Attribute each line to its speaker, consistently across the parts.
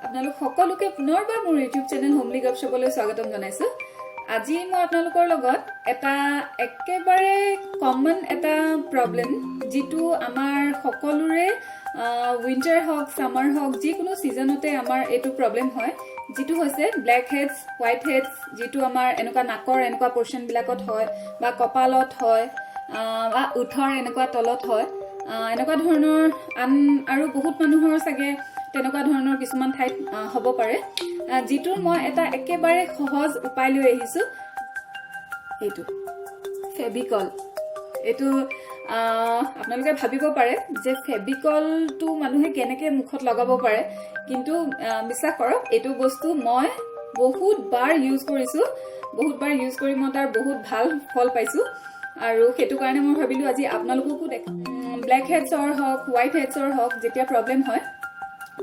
Speaker 1: আপোনালোক সকলোকে পুনৰবাৰ মোৰ ইউটিউব চেনেল হোমলি গপশপলৈ স্বাগতম জনাইছো। আজি মই আপোনালোকৰ লগত এটা একেবাৰে কমন এটা প্ৰবলেম যেটো আমাৰ সকলোৰে উইন্টাৰ হক সামাৰ হক যিকোনো সিজনতে আমাৰ এটো প্ৰবলেম হয়, যেটো হৈছে ব্ল্যাক হেডস হোৱাইট হেডস, যেটো আমাৰ এনেকুৱা নাকৰ এনেকুৱা পোৰ্শন বিলাকত হয় বা কপালত হয় বা উঠৰ এনেকুৱা তলত হয়। এনেকুৱা ধৰণৰ আন আৰু বহুত মানুহৰ সাগে তেনেকুৱা ধৰণৰ কিছুমান ঠাইত হ'ব পাৰে, যেটো মই এটা একেবাৰে সহজ উপায় লৈ আহিছো। এইটো ফেভিকল। এইটো আপোনালোকে ভাবিব পাৰে যে ফেভিকলটো মানুহে কেনেকৈ মুখত লগাব পাৰে, কিন্তু বিশ্বাস কৰক এইটো বস্তু মই বহুত বাৰ ইউজ কৰিছো, বহুত বাৰ ইউজ কৰি মই তাৰ বহুত ভাল ফল পাইছো। আৰু সেইটো কাৰণে মই ভাবিলো আজি আপোনালোককো ব্ল্যাক হেডছৰ হক হোৱাইট হেডছৰ হক যেতিয়া প্ৰবলেম হয়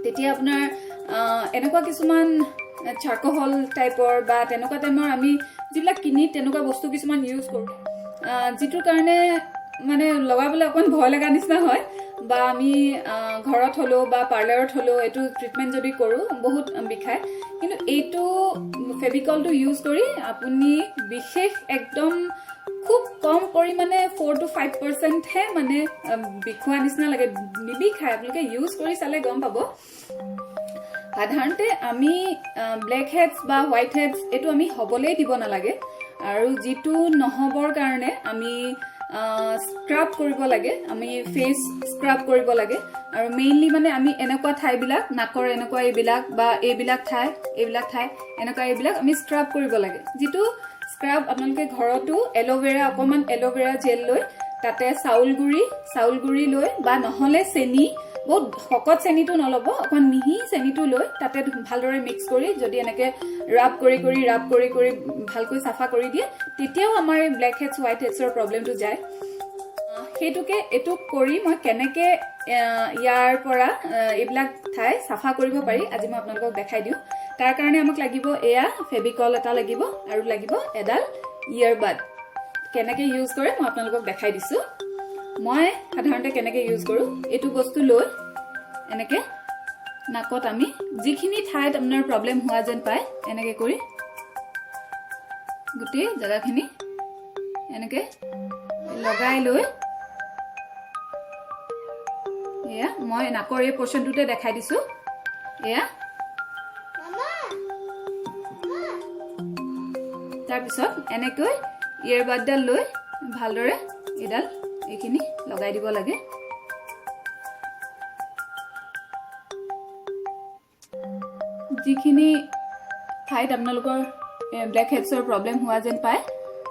Speaker 1: তেতিয়া আপোনাৰ এনেকুৱা কিছুমান চাৰকোহল টাইপৰ বা তেনেকুৱা টাইমৰ আমি যিবিলাক কিনি তেনেকুৱা বস্তু কিছুমান ইউজ কৰো, যেটোৰ কাৰণে মানে লগাবলৈ অকণ ভয় লগা নিচিনা হয়, বা আমি ঘৰত হলো বা পাৰ্লাৰত হলো এইটো ট্ৰিটমেন্ট যদি কৰো বহুত বিষায়। কিন্তু এইটো ফেভিকলটো ইউজ কৰি আপুনি বিশেষ একদম খুব কম পৰিমাণে 4 to 5% হে মানে বিষোৱা নিচিনা লাগে, নিবিষায়। আপোনালোকে ইউজ কৰি চালে গম পাব। সাধাৰণতে আমি ব্ল্যাক হেডস বা হোৱাইট হেডস এইটো আমি হবলেই দিব নালাগে, আৰু যেটো নহবৰ কাৰণে আমি স্ক্ৰাব কৰিব লাগে, আমি ফেস স্ক্ৰাব কৰিব লাগে। আৰু মেইনলি মানে আমি এনেকুৱা ঠাইবিলাক নাকৰ এনেকুৱা এইবিলাক বা এইবিলাক ঠাই এনেকুৱা এইবিলাক আমি স্ক্ৰাব কৰিব লাগে। যেটো স্ক্ৰাব আপোনালোকে ঘৰতো এলোভেৰা অকমান এলোভেৰা জেল লৈ তাতে চাউল গুড়ি লৈ বা নহলে চেনি, বহুত শকত চেনিটো নলব, অকমান মিহি চেনিটো লৈ তাতে ভালদৰে মিক্স কৰি যদি এনেকে ৰাব কৰি ভালকৈ সাফা কৰি দিয়ে, তেতিয়াও আমাৰ ব্ল্যাক হেডস হোৱাইট হেডছৰ প্ৰবলেমটো যায়। সেইটোকে এটো কৰি মই কেনেকে ইয়াৰ পৰা এইবিলাক ঠাই সাফা কৰিব পাৰি আজি মই আপোনালোকক দেখাই দিওঁ। তাৰ কাৰণে আমাক লাগিব এয়া ফেভিকল এটা লাগিব আৰু লাগিব এডাল ইয়াৰবাড। কেনেকে ইউজ কৰে মই আপোনালোকক দেখাই দিছো। মই সাধাৰণতে কেনেকে ইউজ কৰো, এইটো বস্তু লৈ এনেকে নাকত আমি যিখিনি ঠাইত আপোনাৰ প্ৰবলেম হোৱা যেন পায় এনেকে কৰি গোটেই জায়গাখিনি এনেকে লগাই লৈ, এয়া মই নাকৰ এই পোৰ্শনটোতে দেখাই দিছো। এয়া তাৰপিছত এনেকৈ ইয়াৰবাডডাল লৈ ভালদৰে এইখিনি লগাই দিব লাগে। যিখিনি ঠাইত আপোনালোকৰ ব্ল্যাক হেডছৰ প্ৰবলেম হোৱা যেন পায়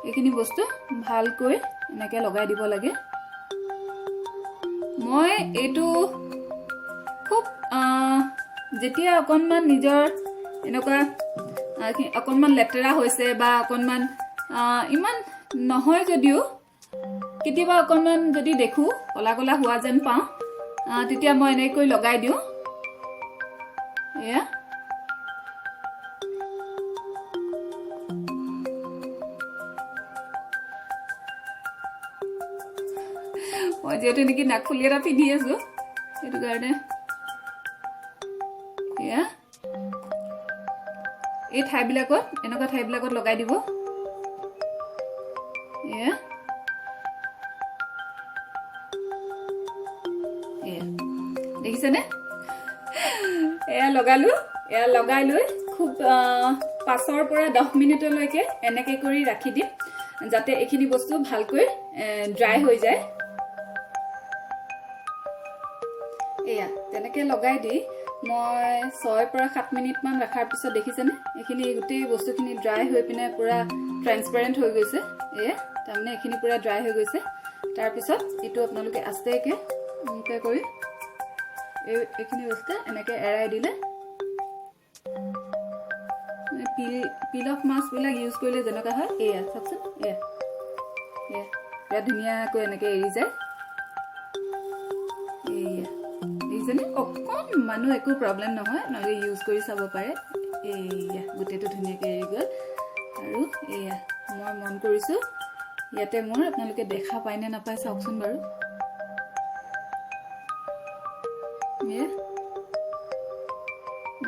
Speaker 1: এইখিনি বস্তু ভালকৈ এনেকে লগাই দিব লাগে। মই এইটো খুব যেতিয়া অকনমান নিজৰ এনেকুৱা অকনমান লেতেৰা হৈছে বা অকনমান ইমান নহয় যদিও কেতিয়াবা অকনমান যদি দেখো কলা কলা হোৱা যেন পাওঁ, তেতিয়া মই এনেকৈ লগাই দিওঁ। এয়া মই যিহেতু নেকি নাকফুলি এটা পিন্ধি আছো সেইটো কাৰণে এয়া এই ঠাইবিলাকত এনেকুৱা ঠাইবিলাকত লগাই দিব। এয়া দেখিছেনে? এয়া লগালো। এয়া লগাই লৈ খুব 5 পৰা 10 মিনিটলৈকে এনেকে কৰি ৰাখি দিম, যাতে এইখিনি বস্তু ভালকৈ ড্ৰাই হৈ যায়। এয়া তেনেকে লগাই দি মই 6 পৰা 7 মিনিট মান ৰাখাৰ পিছত দেখিছেনে এইখিনি গোটেই বস্তুখিনি ড্ৰাই হৈ পিনে পুৰা ট্ৰান্সপাৰেন্ট হৈ গৈছে। এয়া তাৰমানে এইখিনি পুৰা ড্ৰাই হৈ গৈছে। তাৰপিছত এইটো আপোনালোকে আস্তেকে এনেকে কৰি এইখিনি বস্তু এনেকে এৰাই দিলে, পিল অফ মাস্ক বিলাক ইউজ কৰিলে যেনেকুৱা হয় এয়া চাওকচোন, এয়া ধুনীয়াকৈ এনেকে এৰি যায়। অকণ মানুহ একো প্ৰবলেম নহয়, আপোনালোকে ইউজ কৰি চাব পাৰে। এয়া গোটেইটো ধুনীয়াকে এৰি গ'ল। আৰু এয়া মই মন কৰিছো ইয়াতে মোৰ আপোনালোকে দেখা পায় নে নাপায় চাওকচোন বাৰু।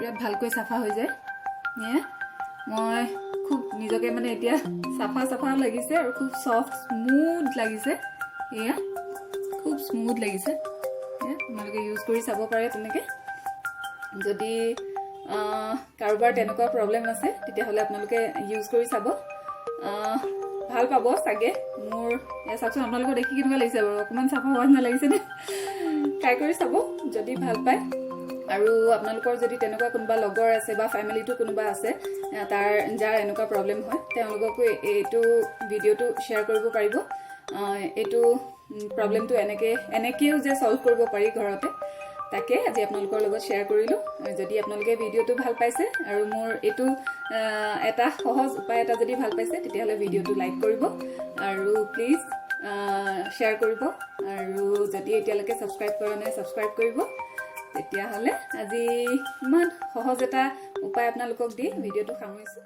Speaker 1: বিৰাট ভালকৈ চাফা হৈ যায় মই খুব নিজকে মানে এতিয়া চাফা লাগিছে আৰু খুব সফট স্মুথ লাগিছে এয়া খুব স্মুথ লাগিছে আপোনালোকে ইউজ কৰি চাব পাৰে তেনেকৈ যদি কাৰোবাৰ তেনেকুৱা প্ৰব্লেম আছে তেতিয়াহ'লে আপোনালোকে ইউজ কৰি চাব ভাল পাব চাগে মোৰ চাওকচোন আপোনালোকক দেখি কেনেকুৱা লাগিছে বাৰু অকণমান চাফা হোৱা নিচিনা লাগিছেনে ট্ৰাই কৰি চাব যদি ভাল পায় আৰু আপোনালোকৰ যদি তেনেকুৱা কোনোবা লগৰ আছে বা ফেমিলিটো কোনোবা আছে যাৰ এনেকুৱা প্ৰব্লেম হয় তেওঁলোককো এইটো ভিডিঅ'টো শ্বেয়াৰ কৰিব পাৰিব এইটো প্ৰব্লেমটো এনেকৈও যে ছল্ভ কৰিব পাৰি ঘৰতে তাকে আজি আপোনালোকৰ লগত শ্বেয়াৰ কৰিলোঁ যদি আপোনালোকে ভিডিঅ'টো ভাল পাইছে আৰু মোৰ এইটো এটা সহজ উপায় এটা যদি ভাল পাইছে তেতিয়াহ'লে ভিডিঅ'টো লাইক কৰিব আৰু প্লিজ শ্বেয়াৰ কৰিব আৰু যদি এতিয়ালৈকে ছাবস্ক্ৰাইব কৰা নাই ছাবস্ক্ৰাইব কৰিব তেতিয়াহ'লে আজি ইমান সহজ এটা উপায় আপোনালোকক দি ভিডিঅ'টো সামৰিছোঁ